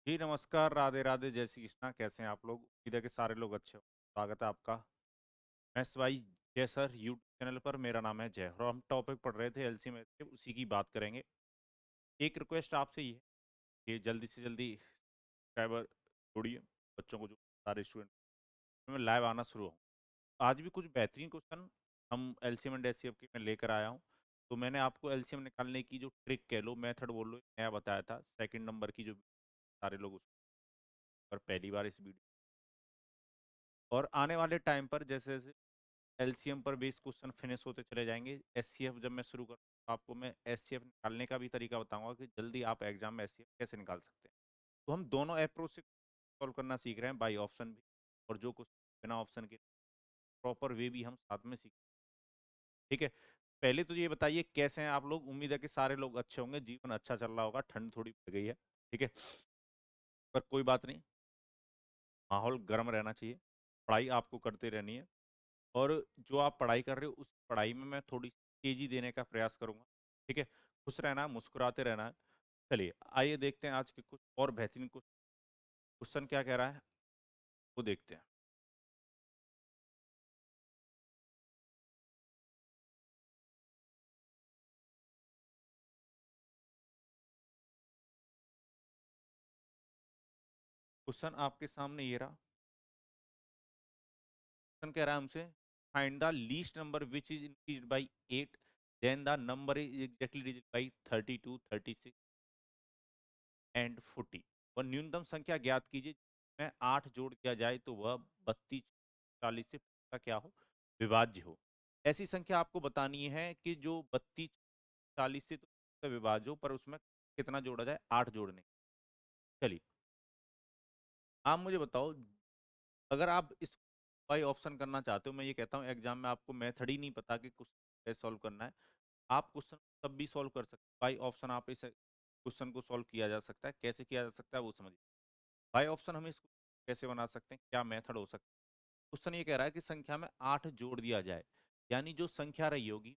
जी नमस्कार, राधे राधे, जय श्री कृष्णा। कैसे हैं आप लोग? उम्मीद है कि सारे लोग अच्छे हो। स्वागत है आपका एस वाई जय सर यूट्यूब चैनल पर। मेरा नाम है जय और हम टॉपिक पढ़ रहे थे एलसीएम उसी की बात करेंगे। एक रिक्वेस्ट आपसे ये है कि जल्दी से जल्दी सब्सक्राइबर जोड़िए, बच्चों को जो सारे स्टूडेंट में लाइव आना शुरू हो। आज भी कुछ बेहतरीन क्वेश्चन हम एलसीएम एंड एचसीएफ की मैं लेकर आया हूँ। तो मैंने आपको एलसीएम निकालने की जो ट्रिक कह लो, मेथड बोल लो, नया बताया था सेकंड नंबर की, जो सारे लोग उस पर पहली बार इस वीडियो और आने वाले टाइम पर जैसे जैसे एलसीएम पर बेस क्वेश्चन फिनिश होते चले जाएंगे। एचसीएफ जब मैं शुरू करूँ तो आपको मैं एचसीएफ निकालने का भी तरीका बताऊंगा कि जल्दी आप एग्जाम में एचसीएफ कैसे निकाल सकते हैं। तो हम दोनों अप्रोच से सॉल्व करना सीख रहे हैं, बाई ऑप्शन भी और जो कुछ बिना ऑप्शन के प्रॉपर वे भी हम साथ में सीख। ठीक है, पहले तो ये बताइए कैसे हैं आप लोग। उम्मीद है कि सारे लोग अच्छे होंगे, जीवन अच्छा चल रहा होगा, ठंड थोड़ी बढ़ गई है। ठीक है, पर कोई बात नहीं, माहौल गर्म रहना चाहिए, पढ़ाई आपको करते रहनी है। और जो आप पढ़ाई कर रहे हो उस पढ़ाई में मैं थोड़ी तेजी देने का प्रयास करूंगा। ठीक है, खुश रहना है, मुस्कुराते रहना है। चलिए आइए देखते हैं आज के कुछ और बेहतरीन क्वेश्चन क्या कह रहा है, वो देखते हैं। क्वेश्चन आपके सामने ये रहा। क्वेश्चन कह रहा है हमसे, find the least number which is increased by 8 then the number is exactly digit by 32, 36 and 40। और न्यूनतम संख्या ज्ञात कीजिए जिसमें 8 जोड़ दिया जाए तो वह 32, 40 से का क्या हो, विभाज्य हो। ऐसी संख्या आपको बतानी है कि जो 32, 40 से तो विभाज्य हो, पर उसमें कितना जोड़ा जाए, 8 जोड़ने। चलिए आप मुझे बताओ, अगर आप इस बाई ऑप्शन करना चाहते हो, मैं ये कहता हूँ एग्जाम में आपको मेथड ही नहीं पता कि क्वेश्चन कैसे सॉल्व करना है, आप क्वेश्चन तब भी सॉल्व कर सकते हो बाई ऑप्शन। आप इस क्वेश्चन को सॉल्व किया जा सकता है, कैसे किया जा सकता है वो समझिए। बाई ऑप्शन हम इसको कैसे बना सकते हैं, क्या मेथड हो सकता है। क्वेश्चन ये कह रहा है कि संख्या में 8 जोड़ दिया जाए, यानी जो संख्या रही होगी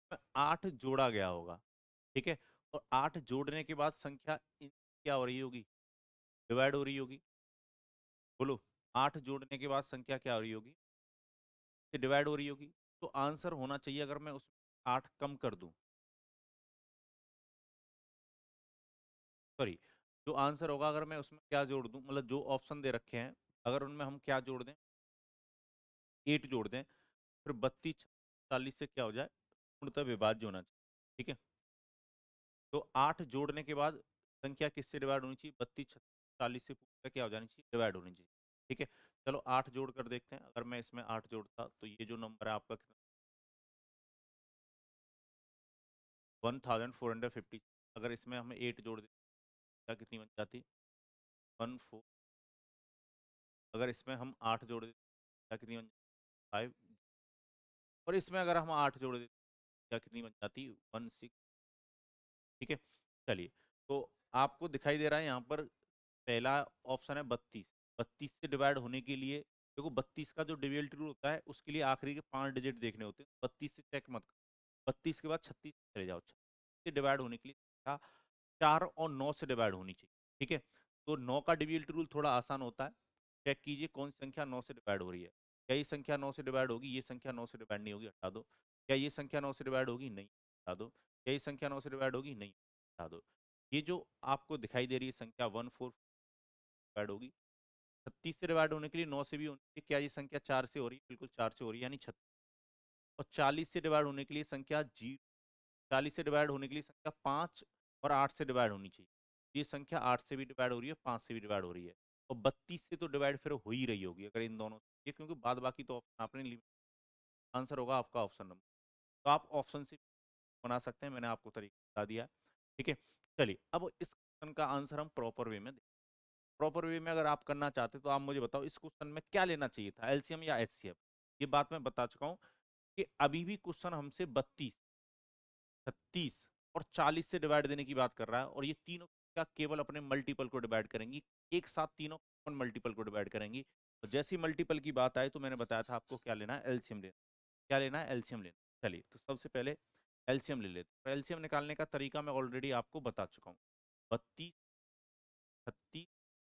उसमें 8 जोड़ा गया होगा। ठीक है, और 8 जोड़ने के बाद संख्या क्या हो रही होगी, डिवाइड हो रही होगी। बोलो, 8 जोड़ने के बाद संख्या क्या हो रही होगी, डिवाइड हो रही होगी। तो आंसर होना चाहिए, अगर मैं उस 8 कम कर दूं, सॉरी, जो आंसर होगा अगर मैं उसमें क्या जोड़ दूं, मतलब जो ऑप्शन दे रखे हैं अगर उनमें हम क्या जोड़ दें, 8 जोड़ दें, फिर 32, 40 से क्या हो जाए, पूर्णतः विभाज्य होना चाहिए। ठीक है, तो 8 जोड़ने के बाद संख्या किससे डिवाइड होनी चाहिए, 32, 40 से पूर्णतः क्या हो जानी चाहिए, डिवाइड होनी चाहिए। ठीक है, चलो 8 जोड़ कर देखते हैं। अगर मैं इसमें 8 जोड़ता तो ये जो नंबर है आपका 1450। अगर इसमें हमें 8 जोड़ देते क्या कितनी बन जाती, 14। अगर इसमें हम 8 जोड़ देते क्या कितनी बन जाती, 5। और इसमें अगर हम 8 जोड़ देते क्या कितनी बन जाती, 16। ठीक है, चलिए, तो आपको दिखाई दे रहा है यहाँ पर पहला ऑप्शन है 32। 32 से डिवाइड होने के लिए देखो, 32 का जो डिविजिबिलिटी रूल होता है उसके लिए आखिरी के 5 डिजिट देखने होते हैं। 32 से चेक मत करो, 32 के बाद 36 चले जाओ। 36 से डिवाइड होने के लिए संख्या 4 और 9 से डिवाइड होनी चाहिए। ठीक है, तो 9 का डिविजिबिलिटी रूल थोड़ा आसान होता है। चेक कीजिए कौन सी संख्या 9 से डिवाइड हो रही है। क्या ये संख्या 9 से डिवाइड होगी, ये संख्या 9 से डिवाइड नहीं होगी, हटा दो। क्या ये संख्या 9 से डिवाइड होगी, नहीं, हटा दो। क्या ये संख्या 9 से डिवाइड होगी, नहीं, हटा दो। ये जो आपको दिखाई दे रही है संख्या 14 डिवाइड होगी। 36 से डिवाइड होने के लिए 9 से भी होनी चाहिए। क्या ये संख्या 4 से हो रही है, बिल्कुल 4 से हो रही है, यानी 36। और 40 से डिवाइड होने के लिए संख्या जी, 40 से डिवाइड होने के लिए संख्या 5 और 8 से डिवाइड होनी चाहिए। ये संख्या 8 से भी डिवाइड हो रही है, 5 से भी डिवाइड हो रही है, और 32 से तो डिवाइड फिर हो ही रही होगी अगर इन दोनों से, ये क्योंकि बाद बाकी तो ऑप्शन आपने लिमिट। आंसर होगा आपका ऑप्शन नंबर। तो आप ऑप्शन से बना सकते हैं, मैंने आपको तरीका बता दिया है। ठीक है, चलिए अब इस क्वेश्चन का आंसर हम प्रॉपर वे में दें। प्रॉपर वे में अगर आप करना चाहते हो तो आप मुझे बताओ इस क्वेश्चन में क्या लेना चाहिए था, एलसीएम या एचसीएफ। ये बात मैं बता चुका हूँ कि अभी भी क्वेश्चन हमसे 32, 36 और 40 से डिवाइड देने की बात कर रहा है, और ये तीनों क्या केवल अपने मल्टीपल को डिवाइड करेंगी, एक साथ तीनों मल्टीपल को डिवाइड करेंगी। और जैसी मल्टीपल की बात आए तो मैंने बताया था आपको क्या लेना है, एलसीएम लेना। क्या लेना है, एलसीएम लेना। चलिए तो सबसे पहले एलसीएम ले लेते हैं। एलसीएम निकालने का तरीका मैं ऑलरेडी आपको बता चुका हूँ। 32,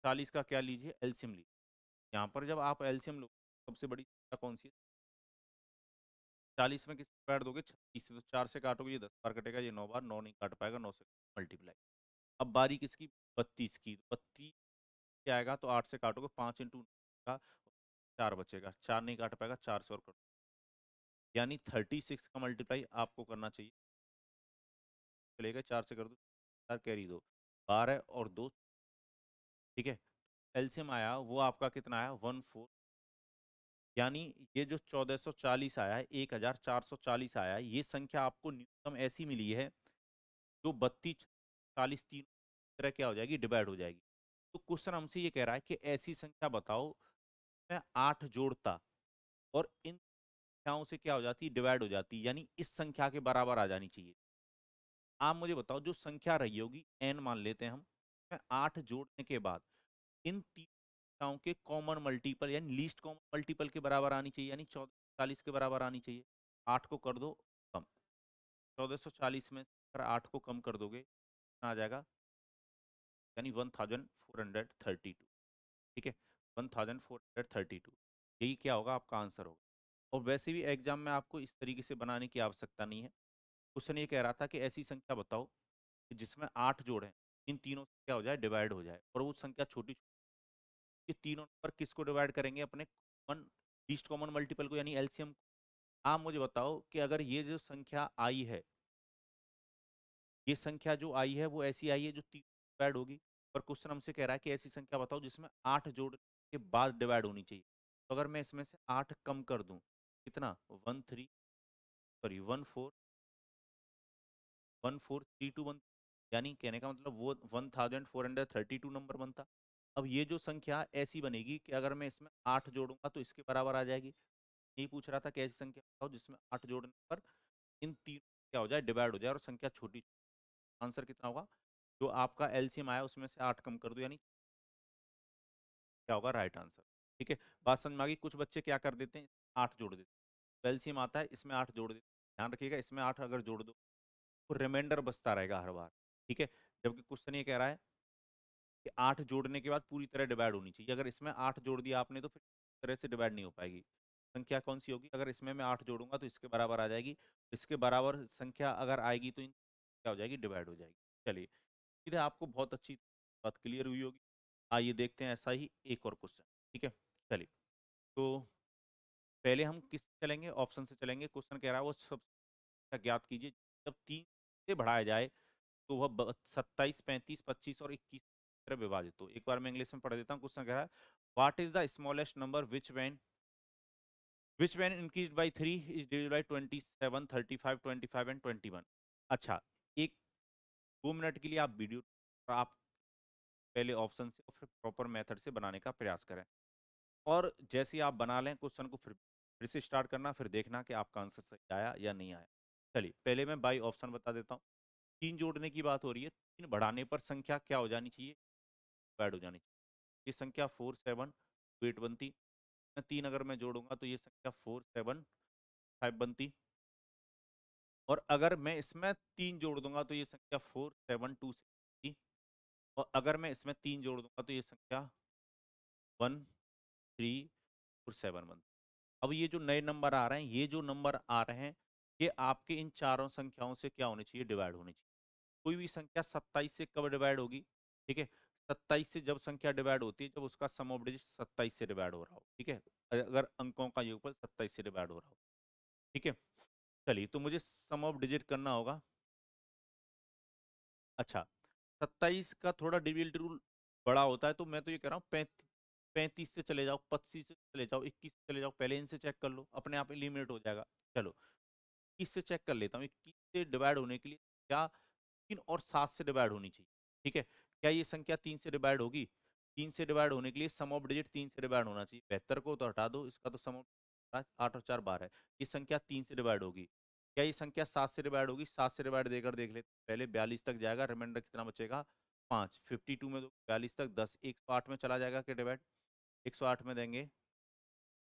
40 का क्या लीजिए, एलसीएम लीजिए। यहाँ पर जब आप एलसीएम लो, सबसे बड़ी संख्या कौन सी है? 40 में किस डिवाइड दोगे, 36 से, तो 4 से काटोगे, ये 10 बार कटेगा, ये 9 बार, 9 नहीं काट पाएगा, 9 से मल्टीप्लाई। अब बारी किसकी, 32 की। 32 क्या आएगा, तो 8 से काटोगे, 5 इंटू का 4 बचेगा, 4 नहीं काट पाएगा, 4 से और कटो, यानी 36 का मल्टीप्लाई आपको करना चाहिए, चलेगा, 4 से कर दो, 4 कैरी दो, 12 और 2, ठीक है। एलसीएम आया वो आपका कितना आया, 14, यानी ये जो 1440 आया है, 1440 आया है, ये संख्या आपको न्यूनतम ऐसी मिली है जो 32 40 तीन तरह क्या हो जाएगी, डिवाइड हो जाएगी। तो क्वेश्चन हमसे ये कह रहा है कि ऐसी संख्या बताओ मैं 8 जोड़ता और इन संख्याओं से क्या हो जाती, डिवाइड हो जाती, यानी इस संख्या के बराबर आ जानी चाहिए। आप मुझे बताओ जो संख्या रही होगी n मान लेते हैं हम, 8 जोड़ने के बाद इन तीन संख्याओं के कॉमन मल्टीपल यानी लीस्ट कॉमन मल्टीपल के बराबर आनी चाहिए, यानी 1440 के बराबर आनी चाहिए। 8 को कर दो कम, 1440 में अगर 8 को कम कर दोगे कितना आ जाएगा, यानी 1432, ठीक है, 1432, यही क्या होगा, आपका आंसर होगा। और वैसे भी एग्जाम में आपको इस तरीके से बनाने की आवश्यकता नहीं है। क्वेश्चन ये कह रहा था कि ऐसी संख्या बताओ कि जिसमें 8 जोड़ हैं, इन तीनों से क्या हो जाए, डिवाइड हो जाए, और वो संख्या छोटी, ये तीनों नंबर किसको डिवाइड करेंगे, अपने कॉमन लीस्ट कॉमन मल्टीपल को, यानी एलसीएम। आप मुझे बताओ कि अगर ये जो संख्या आई है, ये संख्या जो आई है वो ऐसी आई है जो तीन डिवाइड होगी, पर क्वेश्चन हमसे कह रहा है कि ऐसी संख्या बताओ जिसमें 8 जोड़ के बाद डिवाइड होनी चाहिए। तो अगर मैं इसमें से 8 कम कर दूं, कितना, 1432 यानी कहने का मतलब वो 1432 नंबर बनता। अब ये जो संख्या ऐसी बनेगी कि अगर मैं इसमें 8 जोड़ूंगा तो इसके बराबर आ जाएगी। यही पूछ रहा था कि ऐसी संख्या बताओ जिसमें 8 जोड़ने पर इन तीन क्या हो जाए, डिवाइड हो जाए, और संख्या छोटी। आंसर कितना होगा, जो आपका एलसीएम आया उसमें से 8 कम कर दो, यानी क्या होगा, राइट आंसर। ठीक है, बात समझ में आ गई। कुछ बच्चे क्या कर देते हैं, 8 जोड़ देते हैं, एलसीएम आता है इसमें 8 जोड़ देते हैं, ध्यान रखिएगा इसमें 8 अगर जोड़ दो तो रिमाइंडर बचता रहेगा हर बार, ठीक है। जबकि क्वेश्चन ये कह रहा है कि 8 जोड़ने के बाद पूरी तरह डिवाइड होनी चाहिए, अगर इसमें 8 जोड़ दिया आपने तो फिर तरह से डिवाइड नहीं हो पाएगी। संख्या कौन सी होगी, अगर इसमें मैं 8 जोड़ूंगा तो इसके बराबर आ जाएगी, इसके बराबर संख्या अगर आएगी तो इन क्या हो जाएगी, डिवाइड हो जाएगी। चलिए, सीधे आपको बहुत अच्छी बात क्लियर हुई होगी। आइए देखते हैं ऐसा ही एक और क्वेश्चन, ठीक है। चलिए, तो पहले हम किस चलेंगे, ऑप्शन से चलेंगे। क्वेश्चन कह रहा है वो सब ज्ञात कीजिए जब 3 से बढ़ाया जाए तो वह 27 35 25 और 21 तरह विभाजित हो। एक बार मैं इंग्लिश में पढ़ देता हूँ। क्वेश्चन कह रहा है what is the smallest number which when increased by 3 is divided by 27 35 25 and 21। अच्छा, एक 2 मिनट के लिए आप वीडियो, आप पहले ऑप्शन से और फिर प्रॉपर मेथड से बनाने का प्रयास करें, और जैसे ही आप बना लें क्वेश्चन को फिर से स्टार्ट करना, फिर देखना कि आपका आंसर सही आया या नहीं आया। चलिए, पहले मैं बाई ऑप्शन बता देता हूँ। 3 जोड़ने की बात हो रही है, 3 बढ़ाने पर संख्या क्या हो जानी चाहिए, ऐड हो जानी चाहिए। ये संख्या 4 7 8 बनती, 3 अगर मैं जोड़ूंगा तो ये संख्या 4 7 5 बनती, और अगर मैं इसमें 3 जोड़ दूंगा तो ये संख्या 4 7 2 बनती, और अगर मैं इसमें 3 जोड़ दूंगा तो ये संख्या 1 3 और 7 बनती। अब ये जो नए नंबर आ रहे हैं, ये जो नंबर आ रहे हैं, ये आपके इन चारों संख्याओं से क्या होने चाहिए, डिवाइड होने चाहिए। कोई भी संख्या 27 से कब डिवाइड होगी, ठीक है, 27 से जब संख्या डिवाइड होती है जब उसका सम ऑफ डिजिट 27 से डिवाइड हो रहा हो, ठीक है, अगर अंकों का योगफल 27 से डिवाइड हो रहा हो, ठीक है। चलिए, तो मुझे सम ऑफ डिजिट करना होगा। अच्छा, 27 का थोड़ा डिविजिबिलिटी रूल बड़ा होता है, तो मैं तो ये कह रहा हूँ 35 से चले जाओ, 25 से चले जाओ, 21 से चले जाओ, पहले इनसे चेक कर लो, अपने आप एलिमिनेट हो जाएगा। चलो, 21 से चेक कर लेता हूँ। 21 से डिवाइड होने के लिए क्या 3 और 7 से डिवाइड होनी चाहिए, ठीक है। क्या ये संख्या 3 से डिवाइड होगी, 3 से डिवाइड होने के लिए सम ऑफ डिजिट 3 से डिवाइड होना चाहिए। 72 को तो हटा दो, इसका तो सम ऑफ 8 और 4 12 है, ये संख्या 3 से डिवाइड होगी। क्या ये संख्या 7 से डिवाइड होगी, 7 से डिवाइड देकर देख लेते हैं। पहले 42 तक जाएगा, रिमाइंडर कितना बचेगा 5, 52 में दो 42 तक 10, 108 में चला जाएगा कि डिवाइड, 108 में देंगे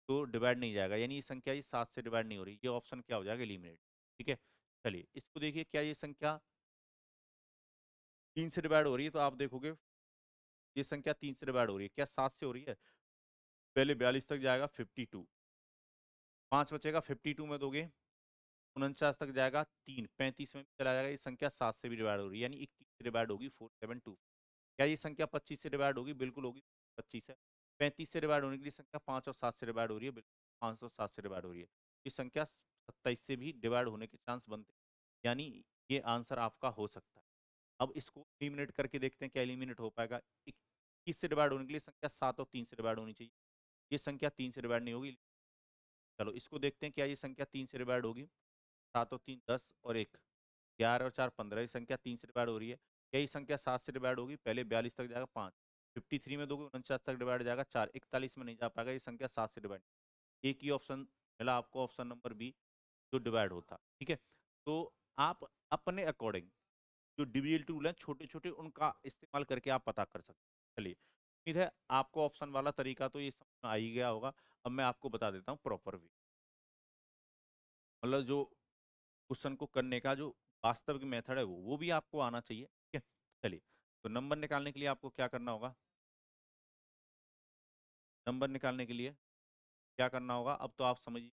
तो डिवाइड नहीं जाएगा, यानी ये संख्या ये 7 से डिवाइड नहीं हो रही, ये ऑप्शन क्या हो जाएगा, एलिमिनेट, ठीक है। चलिए, इसको देखिए, क्या ये संख्या 3 से डिवाइड हो रही है, तो आप देखोगे ये संख्या 3 से डिवाइड हो रही है, क्या 7 से हो रही है? पहले 42 तक जाएगा 52, 5 बचेगा, 52 में दोगे 49 तक जाएगा 3, 35 में भी चला जाएगा, ये संख्या 7 से भी डिवाइड हो रही है, यानी 21 से डिवाइड होगी 472। क्या ये संख्या 25 से डिवाइड होगी? बिल्कुल होगी, 25 है। 35 से डिवाइड होने के लिए संख्या 5 और 7 से डिवाइड हो रही है, बिल्कुल 5 और 7 से डिवाइड हो रही है। ये संख्या 27 से भी डिवाइड होने के चांस बनते हैं, यानी ये आंसर आपका हो सकता है। अब इसको एलिमिनेट करके देखते हैं क्या एलिमिनेट हो पाएगा। 21 से डिवाइड होने के लिए संख्या 7 और 3 से डिवाइड होनी चाहिए, ये संख्या 3 से डिवाइड नहीं होगी। चलो इसको देखते हैं, क्या ये संख्या 3 से डिवाइड होगी? 7 और 3 10 और 1 11 और 4 15, ये संख्या 3 से डिवाइड हो रही है। क्या ये संख्या 7 से डिवाइड होगी? पहले 42 तक जाएगा 5, 53 में दोगे 49 तक डिवाइड जाएगा 4, 41 में नहीं जा पाएगा, ये संख्या 7 से डिवाइड। एक ही ऑप्शन मिला आपको, ऑप्शन नंबर बी, जो डिवाइड होता। ठीक है, तो आप अपने अकॉर्डिंग जो डिविजल टूल है छोटे छोटे, उनका इस्तेमाल करके आप पता कर सकते हैं। चलिए, उम्मीद है आपको ऑप्शन वाला तरीका तो ये समझ में आ ही गया होगा। अब मैं आपको बता देता हूँ प्रॉपर वे, मतलब जो क्वेश्चन को करने का जो वास्तविक मेथड है वो भी आपको आना चाहिए। ठीक है, चलिए, तो नंबर निकालने के लिए आपको क्या करना होगा? नंबर निकालने के लिए क्या करना होगा, अब तो आप समझिए।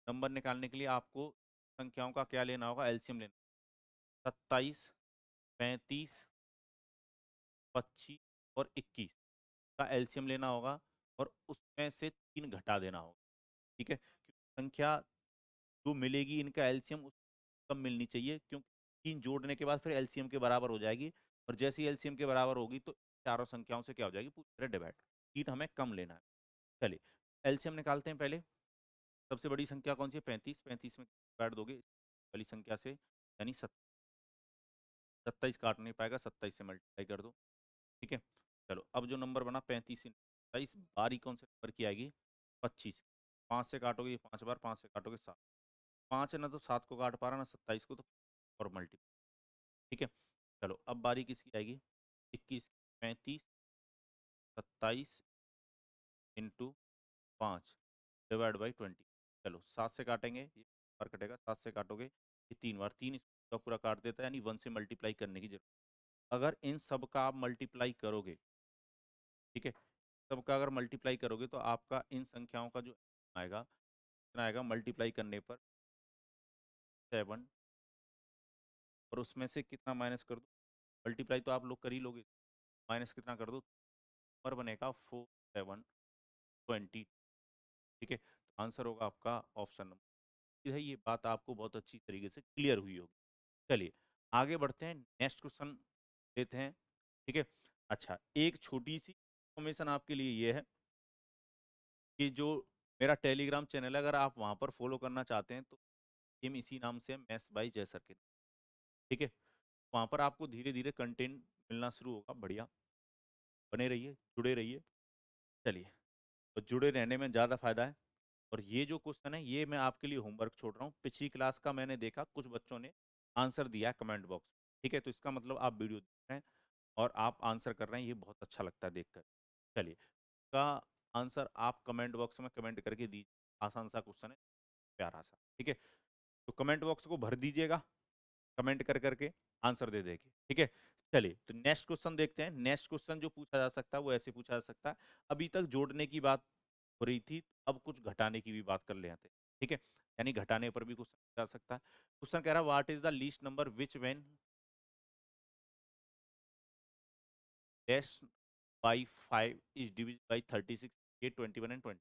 नंबर निकालने के लिए आपको संख्याओं का क्या लेना होगा? एलसीएम लेना। 27, 35, 25 और 21 का एलसीएम लेना होगा, और उसमें से 3 घटा देना होगा। ठीक है, क्योंकि संख्या जो मिलेगी इनका एलसीएम कम मिलनी चाहिए, क्योंकि 3 जोड़ने के बाद फिर एलसीएम के बराबर हो जाएगी, और जैसे ही एलसीएम के बराबर होगी तो चारों संख्याओं से क्या हो जाएगी? पूरी तरह डिवाइड। 3 हमें कम लेना है। चलिए, एलसीएम निकालते हैं पहले। सबसे बड़ी संख्या कौन सी है? 35, 35 में काट दोगे वाली संख्या से, यानी 27 काट नहीं पाएगा, 27 से मल्टीप्लाई कर दो। ठीक है, चलो अब जो नंबर बना 35 बारी कौन से नंबर की आएगी? 25। 5 से काटोगे 5 बार, 5 से काटोगे 7, 5 है ना तो 7 को काट पा रहा ना 27 को, तो और मल्टीप्लाई। ठीक है, चलो अब बारी किसकी आएगी? 21। 35 27 इंटू 5 डिवाइड बाई 20। चलो 7 से काटेंगे, ये बार कटेगा, 7 से काटोगे ये 3 बार, 3 इसका पूरा काट देता है, यानी 1 से मल्टीप्लाई करने की जरूरत। अगर इन सब का आप मल्टीप्लाई करोगे, ठीक है, सबका अगर मल्टीप्लाई करोगे तो आपका इन संख्याओं का जो आएगा, कितना आएगा मल्टीप्लाई करने पर? 7, और उसमें से कितना माइनस कर दो? मल्टीप्लाई तो आप लोग कर ही लोगे, माइनस कितना कर दो? पर बनेगा 4 7 20। ठीक है, तो आंसर होगा आपका ऑप्शन नंबर है। ये बात आपको बहुत अच्छी तरीके से क्लियर हुई होगी। चलिए आगे बढ़ते हैं, नेक्स्ट क्वेश्चन लेते हैं। ठीक है, अच्छा, एक छोटी सी इन्फॉर्मेशन आपके लिए ये है कि जो मेरा टेलीग्राम चैनल है, अगर आप वहाँ पर फॉलो करना चाहते हैं तो सेम इसी नाम से मैथ्स बाय जय सर्किट। ठीक है, वहाँ पर आपको धीरे धीरे कंटेंट मिलना शुरू होगा, बढ़िया, बने रहिए, जुड़े रहिए। चलिए, तो जुड़े रहने में ज़्यादा फायदा है। और ये जो क्वेश्चन है ये मैं आपके लिए होमवर्क छोड़ रहा हूँ, पिछली क्लास का मैंने देखा कुछ बच्चों ने आंसर दिया है कमेंट बॉक्स। ठीक है, तो इसका मतलब आप वीडियो देख रहे हैं और आप आंसर कर रहे हैं, ये बहुत अच्छा लगता है देखकर। चलिए, का आंसर आप कमेंट बॉक्स में कमेंट करके दीजिए, आसान सा क्वेश्चन है, प्यारा सा। ठीक है, तो कमेंट बॉक्स को भर दीजिएगा, कमेंट कर करके आंसर दे देगी। ठीक है, चलिए तो नेक्स्ट क्वेश्चन देखते हैं। नेक्स्ट क्वेश्चन जो पूछा जा सकता है वो ऐसे पूछा जा सकता है, अभी तक जोड़ने की बात हो रही थी, अब कुछ घटाने की भी बात कर लेते हैं। ठीक है, यानी घटाने पर भी क्वेश्चन जा सकता है। क्वेश्चन कह रहा है what is the least number which when dash by 5 is division by 36, 8, 21 and 20।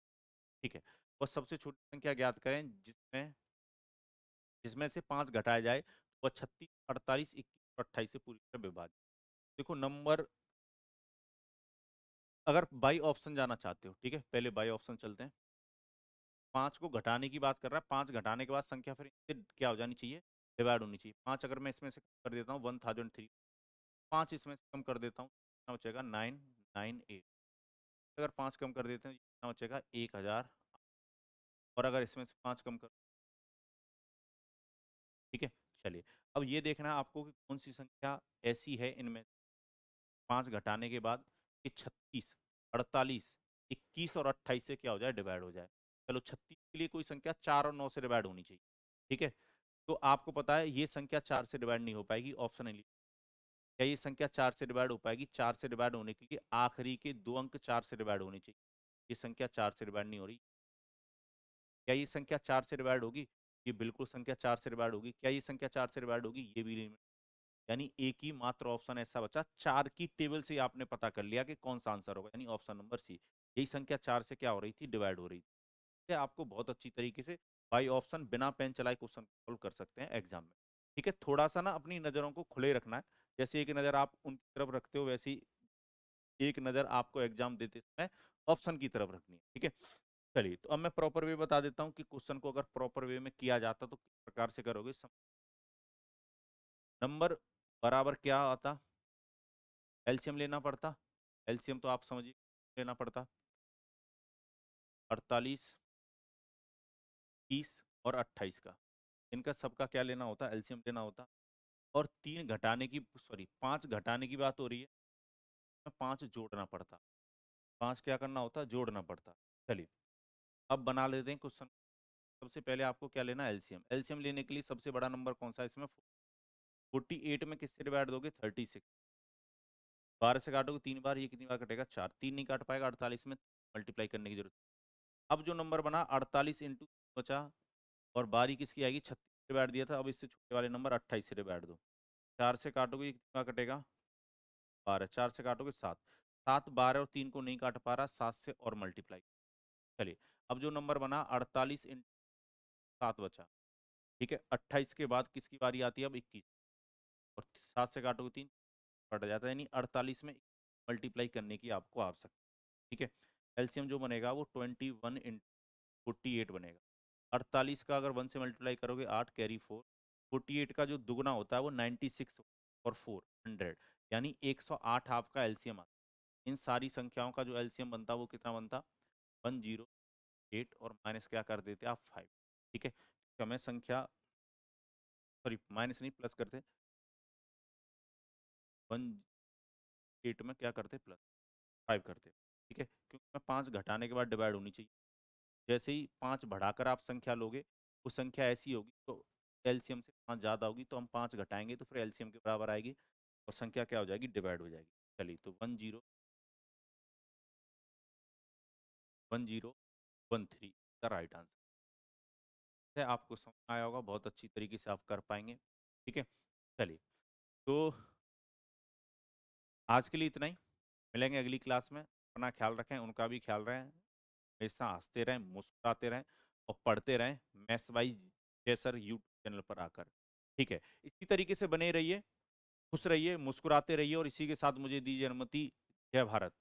ठीक है, और सबसे छोटी संख्या ज्ञात करें जिसमें जिसमें से 5 घटाया जाए, वह 36, 48, 21 और 28 से पूरी तरह विभाजित। देखो नंबर, अगर बाई ऑप्शन जाना चाहते हो, ठीक है, पहले बाई ऑप्शन चलते हैं। 5 को घटाने की बात कर रहा है, 5 घटाने के बाद संख्या फिर इससे क्या हो जानी चाहिए? डिवाइड होनी चाहिए। 5 अगर मैं इसमें से कम कर देता हूँ 1003, 5 इसमें से कम कर देता हूँ, कितना बचेगा? 998। अगर 5 कम कर देते हैं कितना बचेगा? 1000। और अगर इसमें से 5 कम कर, ठीक है, चलिए अब ये देखना है आपको कि कौन सी संख्या ऐसी है इनमें 5 घटाने के बाद कि 36, 48, 21 और 28 से क्या हो जाए? डिवाइड हो जाए। चलो 36 के लिए कोई संख्या 4 और 9 से डिवाइड होनी चाहिए। ठीक है, तो आपको पता है ये संख्या 4 से डिवाइड नहीं हो पाएगी, ऑप्शन है क्या ये संख्या 4 से डिवाइड हो पाएगी? 4 से डिवाइड होने के लिए आखिरी के 2 अंक 4 से डिवाइड होने चाहिए। ये संख्या 4 से डिवाइड नहीं हो रही। क्या ये संख्या 4 से डिवाइड होगी? ये बिल्कुल संख्या 4 से डिवाइड होगी। क्या ये संख्या 4 से डिवाइड होगी? ये भी नहीं। यानी एक ही मात्र ऑप्शन ऐसा बचा, 4 की टेबल से आपने पता कर लिया कि कौन सा आंसर होगा, यानी ऑप्शन नंबर सी। यही संख्या 4 से क्या हो रही थी? डिवाइड हो रही थी। ये आपको बहुत अच्छी तरीके से बाई ऑप्शन बिना पेन चलाए क्वेश्चन सॉल्व कर सकते हैं एग्जाम में। ठीक है, थोड़ा सा ना अपनी नजरों को खुले रखना है। जैसे एक नजर आप उनकी तरफ रखते हो, वैसी एक नजर आपको एग्जाम देते समय ऑप्शन की तरफ रखनी है। ठीक है, चलिए तो अब मैं प्रॉपर वे बता देता हूँ कि क्वेश्चन को अगर प्रॉपर वे में किया जाता तो किस प्रकार से करोगे। नंबर बराबर क्या आता? एलसीएम लेना पड़ता। एलसीएम तो आप समझिए लेना पड़ता 48, 30 और 28 का। इनका सबका क्या लेना होता? एलसीएम लेना होता। और 3 घटाने की, सॉरी 5 घटाने की बात हो रही है, 5 जोड़ना पड़ता। 5 क्या करना होता? जोड़ना पड़ता। चलिए अब बना लेते हैं क्वेश्चन। सबसे पहले आपको क्या लेना? एलसीएम। एलसीएम लेने के लिए सबसे बड़ा नंबर कौन सा है इसमें? 48 में किससे डिवाइड दोगे? 36। 12 से काटोगे 3 बार, ये कितनी बार कटेगा? 4। 3 नहीं काट पाएगा, 48 में मल्टीप्लाई करने की जरूरत। अब जो नंबर बना 48 इंटू बचा, और बारी किसकी आएगी? 36 से डिवाइड दिया था, अब इससे छोटे वाले नंबर 28 से डिवाइड दो। 4 से काटोगे, ये कितना कटेगा? 12। 4 से काटोगे 7। 7, 12 और 3 को नहीं काट पा रहा, 7 से और मल्टीप्लाई। चलिए अब जो नंबर बना 48 इंटू 7 बचा। ठीक है, 28 के बाद किसकी बारी आती है? अब 21। और 7 से काटोगे 3 कट जाता है, यानी 48 में मल्टीप्लाई करने की आपको आवश्यकता। ठीक है, एलसीएम जो बनेगा वो 21 इंटू 48 बनेगा। 48 का अगर 1 से मल्टीप्लाई करोगे 8 कैरी 4। 48 का जो दुगना होता है वो 96 और 4 100, यानी 108 आपका एलसीएम आता है। इन सारी संख्याओं का जो एलसीएम बनता वो कितना बनता? 108 और माइनस क्या कर देते आप? 5। ठीक है, तो हमें संख्या, सॉरी माइनस नहीं प्लस करते, 108 में क्या करते? प्लस 5 करते। ठीक है, क्योंकि मैं 5 घटाने के बाद डिवाइड होनी चाहिए। जैसे ही 5 बढ़ाकर आप संख्या लोगे, वो संख्या ऐसी होगी तो एलसीएम से 5 ज़्यादा होगी, तो हम 5 घटाएंगे तो फिर एलसीएम के बराबर आएगी और संख्या क्या हो जाएगी? डिवाइड हो जाएगी। चलिए तो 1013 का राइट आंसर है। आपको समझ में आया होगा, बहुत अच्छी तरीके से आप कर पाएंगे। ठीक है, चलिए तो आज के लिए इतना ही। मिलेंगे अगली क्लास में। अपना ख्याल रखें, उनका भी ख्याल रखें। हमेशा हंसते रहें, मुस्कुराते रहें और पढ़ते रहें मैथ्स बाई जय सर यूट्यूब चैनल पर आकर। ठीक है, इसी तरीके से बने रहिए, खुश रहिए, मुस्कुराते रहिए, और इसी के साथ मुझे दीजिए अनुमति। जय भारत।